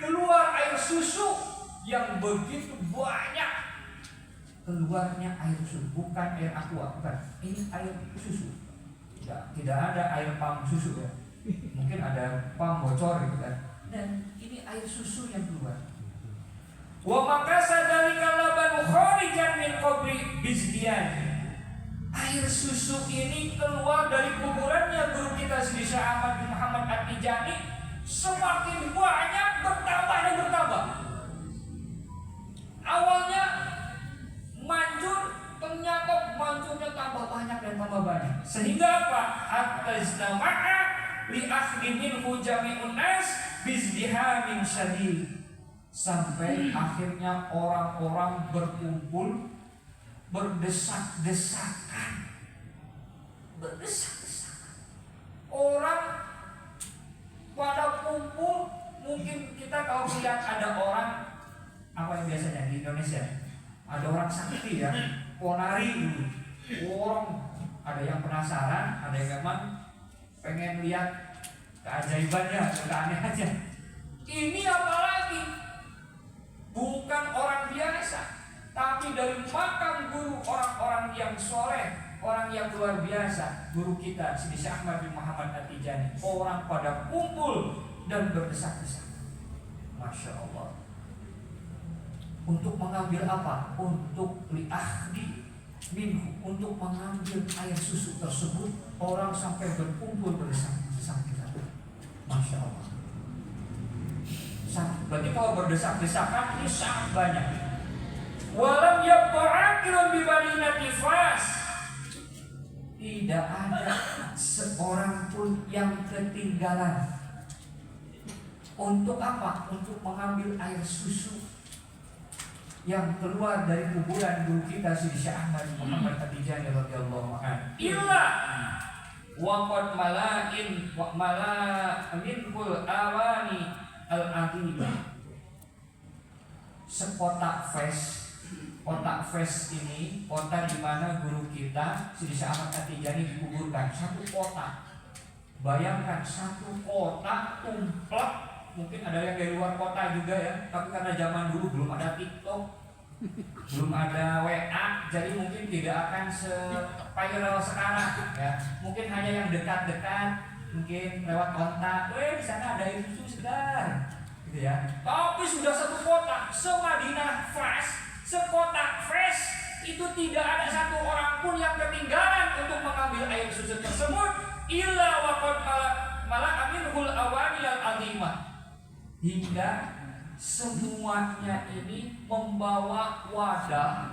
keluar air susu yang begitu banyak. Keluarnya air susu, bukan air aqua, bukan. Ini air susu. Tidak ada air pam susu ya. Mungkin ada pam bocor gitu kan. Dan ini air susu yang keluar. Wa makasa dzalika laban kharijan min qabri bizdiyan. Air susu ini keluar dari kuburannya guru kita Syekh Ahmad bin Muhammad At-Tijani, semakin banyak bertambah dan bertambah. Awalnya manjur, ternyata manjurnya tambah banyak dan tambah banyak. Sehingga apa? Hatta istama'a li akhdi minhu jami'un nas bizdihamin syadid. Sampai akhirnya orang-orang berkumpul berdesak-desakan. Orang pada kumpul. Mungkin kita kalau lihat ada orang, apa yang biasanya di Indonesia, ada orang sakti ya, ponari dulu. Orang ada yang penasaran, ada yang memang pengen lihat keajaibannya, keanehannya. Ini apa lagi? Bukan orang biasa, tapi dari makam guru orang-orang yang soleh, orang yang luar biasa, guru kita Syekh Ahmad bin Muhammad At-Tijani. Orang pada kumpul dan berdesak-desakan. Masya Allah. Untuk mengambil apa? Untuk li'ahdi minhu, untuk mengambil air susu tersebut. Orang sampai berkumpul berdesak-desakan. Masya Allah. Berarti kalau berdesak-desakan ini sangat banyak. Walam yabqa'akilun bibalinati fas. Tidak ada seorang pun yang ketinggalan. Untuk apa? Untuk mengambil air susu yang keluar dari kuburan guru kita Syekh Ahmad bin Muhammad At-Tijani radhiyallahu anhu. Illa wa qad mala'in wa minhul awani al-aqibah. Sekotak ves ini, kotak di mana guru kita Syekh Ahmad At-Tijani dikuburkan. Satu kotak. Bayangkan satu kotak tumplek. Mungkin ada yang dari luar kota juga ya. Tapi karena zaman dulu belum ada TikTok, belum ada WA, jadi mungkin tidak akan se-viral sekarang ya. Mungkin hanya yang dekat-dekat, mungkin lewat kontak, di sana ada air susu segar, gitu ya. Tapi sudah satu kotak, se-Madinah fresh, sekotak fresh, itu tidak ada satu orang pun yang ketinggalan untuk mengambil air susu tersebut. Illa waqad mala'a minhul awani al-azimah. Hingga semuanya ini membawa wadah.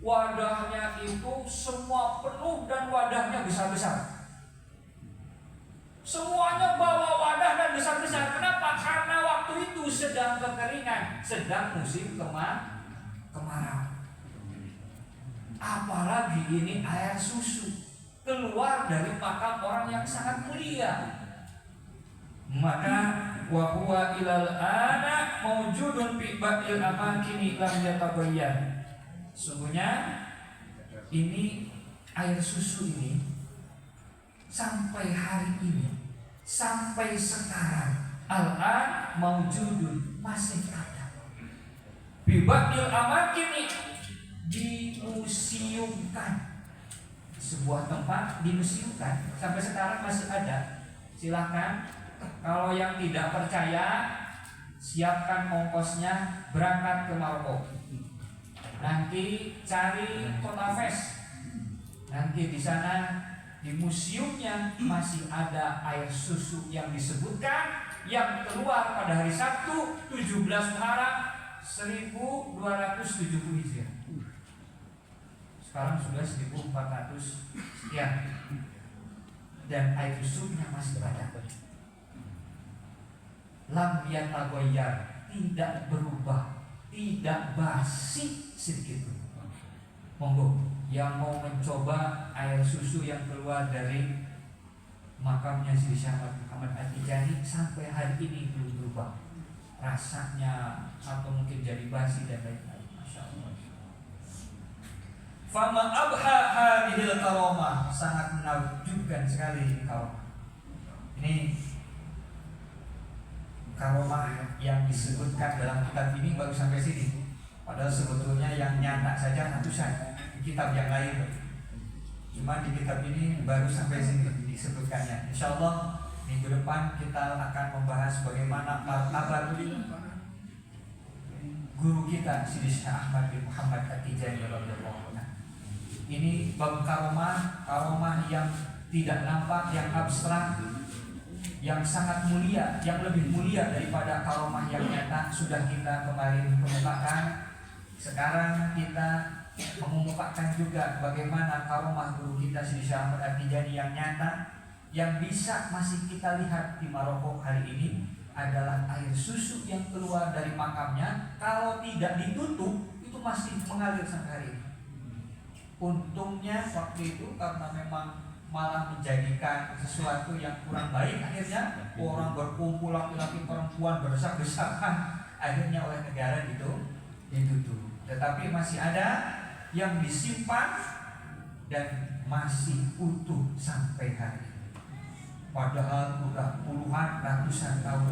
Wadahnya itu semua penuh dan wadahnya besar-besar. Semuanya bawa wadah dan besar-besar. Kenapa? Karena waktu itu sedang kekeringan, sedang musim kemarau. Apalagi ini air susu keluar dari makam orang yang sangat mulia. Maka wa huwa ilal ana mawjudun fi ba'il amakini lam yatabayyan. Sungguhnya ini air susu ini sampai hari ini, sampai sekarang al-an mawjudun, masih ada. Fi ba'il amakini, dimuseumkan. Sebuah tempat dimuseumkan sampai sekarang masih ada. Silahkan. Kalau yang tidak percaya, siapkan ongkosnya berangkat ke Maroko. Nanti cari Kota Fes. Nanti di sana di museumnya masih ada air susu yang disebutkan yang keluar pada hari Sabtu 17 Muharram 1270 Hijriah. Sekarang sudah 1400 sekian. Dan air susunya masih banyak. Lam yatagoyar, tidak berubah, tidak basi sedikit. Monggo yang mau mencoba air susu yang keluar dari makamnya Syekh Ahmad At-Tijani sampai hari ini belum berubah rasanya, atau mungkin jadi basi dan lain-lain. Masya Allah. Fama abha hadhil karomah, sangat menakjubkan sekali ini karomah. Ini karomah yang disebutkan dalam kitab ini baru sampai sini. Padahal sebetulnya yang nyata saja ratusan kitab yang lain. Cuma di kitab ini baru sampai sini disebutkannya. Insya Allah minggu depan kita akan membahas bagaimana martabat guru kita Sidi Syekh Ahmad bin Muhammad At-Tijani radhiyallahu anhu. Ini bab karomah yang tidak nampak, yang abstrak, yang sangat mulia, yang lebih mulia daripada karomah yang nyata sudah kita kemarin kemukakan. Sekarang kita mengemukakan juga bagaimana karomah guru kita Sidi Syekh Ahmad At-Tijani yang nyata, yang bisa masih kita lihat di Maroko hari ini adalah air susu yang keluar dari makamnya. Kalau tidak ditutup itu masih mengalir sampai hari ini. Untungnya waktu itu karena memang malah menjadikan sesuatu yang kurang baik, akhirnya orang berkumpul, laki-laki perempuan berdesak-desakan, akhirnya oleh negara gitu ditutup. Tetapi masih ada yang disimpan dan masih utuh sampai hari ini. Padahal sudah puluhan ratusan tahun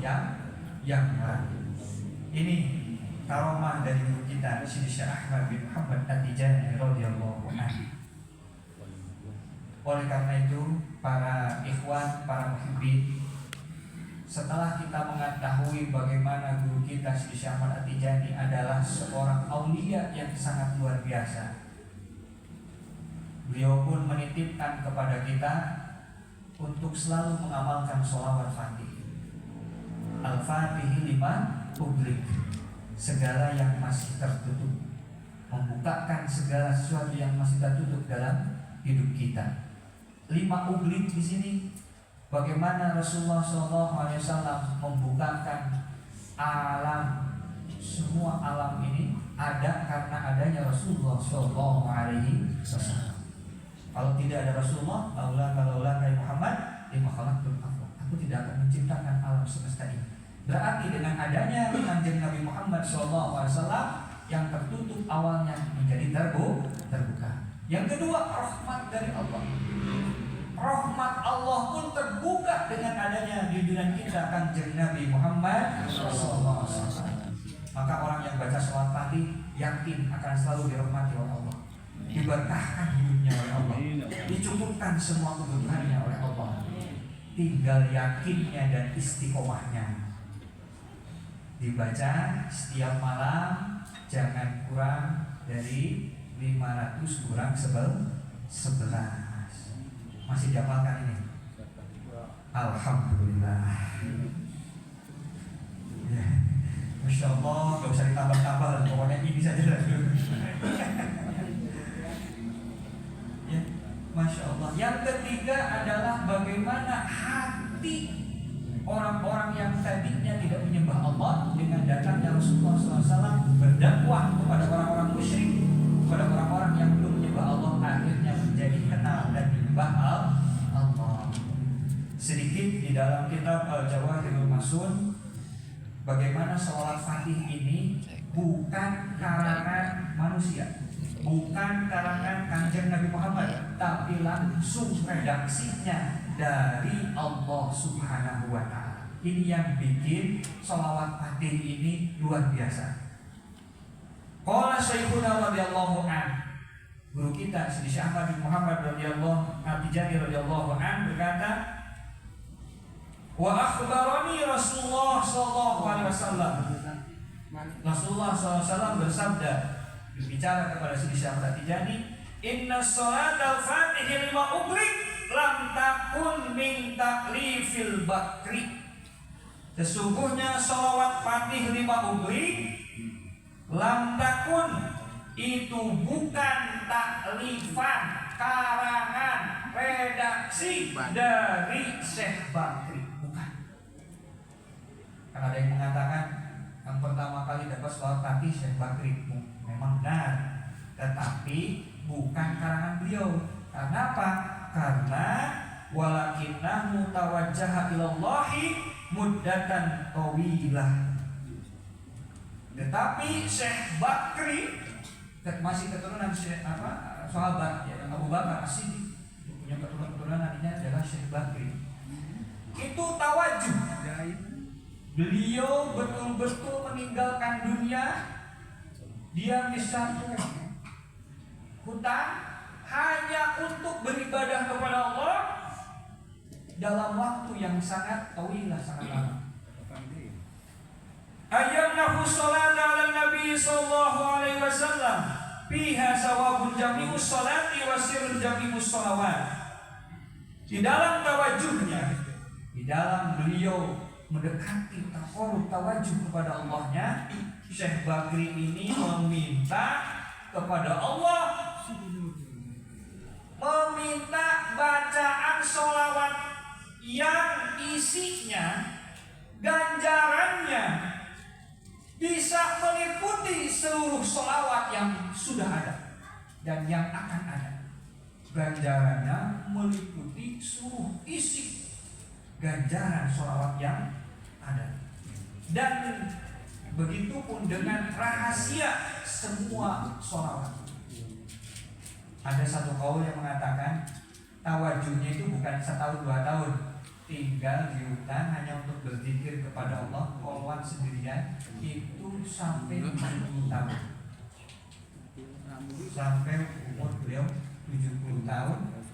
yang lalu. Ini karomah dari guru kita Sidi Syekh Ahmad bin Muhammad At-Tijani radhiyallahu anhu. Oleh karena itu, para ikhwan, para muhibbin, setelah kita mengetahui bagaimana guru kita Sidi Syekh Ahmad At-Tijani adalah seorang aulia yang sangat luar biasa, beliau pun menitipkan kepada kita untuk selalu mengamalkan sholawat Fatih. Al-Fatih lima publik, segala yang masih tertutup, membukakan segala sesuatu yang masih tertutup dalam hidup kita. 5 ublik di sini, bagaimana Rasulullah SAW membukakan alam, semua alam ini ada karena adanya Rasulullah SAW. Kalau tidak ada Rasulullah, laulah kayak Muhammad, lima khalaqtul afaq, aku tidak akan menciptakan alam semesta ini. Berarti dengan adanya kanjeng Nabi Muhammad SAW yang tertutup awalnya menjadi terbuka. Yang kedua, rahmat dari Allah. Rahmat Allah pun terbuka dengan adanya junjungan kita kanjeng Nabi Muhammad SAW. Maka orang yang baca sholawat Fatih yakin akan selalu dirahmati oleh Allah, diberkahkan hidupnya oleh Allah, dicukupkan semua kebutuhannya oleh Allah. Tinggal yakinnya dan istiqomahnya. Dibaca setiap malam, jangan kurang dari 500 kurang 11. Masih dihafalkan ini? Alhamdulillah. Ya. Masya Allah, gak usah ditambah-tambah, pokoknya ini saja lah. Ya, Masya Allah. Yang ketiga adalah bagaimana hati orang-orang yang tadinya tidak menyembah Allah dengan datangnya Rasulullah SAW berdakwah kepada orang-orang musyrik, kepada orang-orang yang belum menyembah Allah, akhirnya menjadi kenal dan menyembah Allah. Sedikit di dalam kitab Al-Jawahirul Masun, bagaimana sholawat Fatih ini bukan karangan manusia, bukan karangan kanjeng Nabi Muhammad, tapi langsung redaksinya dari Allah Subhanahu wa Ta'ala. Ini yang bikin sholawat Fatih ini luar biasa. Qala Syekhuna radhiyallahu anhu, guru kita Sidi Syekh Ahmad bin Muhammad radhiyallahu At-Tijani radhiyallahu anhu berkata, wa akhbarani Rasulullah sallallahu alaihi wasallam. Rasulullah SAW bersabda, berbicara kepada Sidi Syekh Ahmad At-Tijani, inna sholatal Fatih lima ublik lam takun min taklifil bakri. Sesungguhnya sholawat Fatih 5 ublik lam takun, itu bukan taklifan, karangan, redaksi dari Syekh Bakri, bukan. Karena ada yang mengatakan yang pertama kali dapat sholawat Fatih Syekh Bakri, memang benar, tetapi bukan karangan beliau. Karena apa? Karena walakinnahu tawajjaha ilallahi muddatan tawilah. Tetapi Syekh Bakri masih keturunan sahabat ya, Abu Bakar As-Siddiq, punya keturunan ini adalah Syekh Bakri. Itu tawajuh, Beliau betul-betul meninggalkan dunia. Dia di satu hutan hanya untuk beribadah kepada Allah dalam waktu yang sangat tawilah, sangat lama. Ayyamnahu salata ala Nabi sallallahu alaihi wasallam fiha sawabun jami'us salati wa sirrun jami'us salawat. Di dalam tawajuhnya, di dalam beliau mendekati tawajuh kepada Allahnya, Syekh Bakri ini meminta kepada Allah, meminta bacaan sholawat yang isinya ganjarannya bisa meliputi seluruh sholawat yang sudah ada dan yang akan ada. Ganjarannya meliputi seluruh isi ganjaran sholawat yang ada. Dan begitupun dengan rahasia semua sholawat. Ada satu kaul yang mengatakan tawajuhnya itu bukan 1 tahun 2 tahun, tinggal di hutan hanya untuk berzikir kepada Allah, kolwan sendirian itu sampai 70 tahun, sampai umur beliau 70 tahun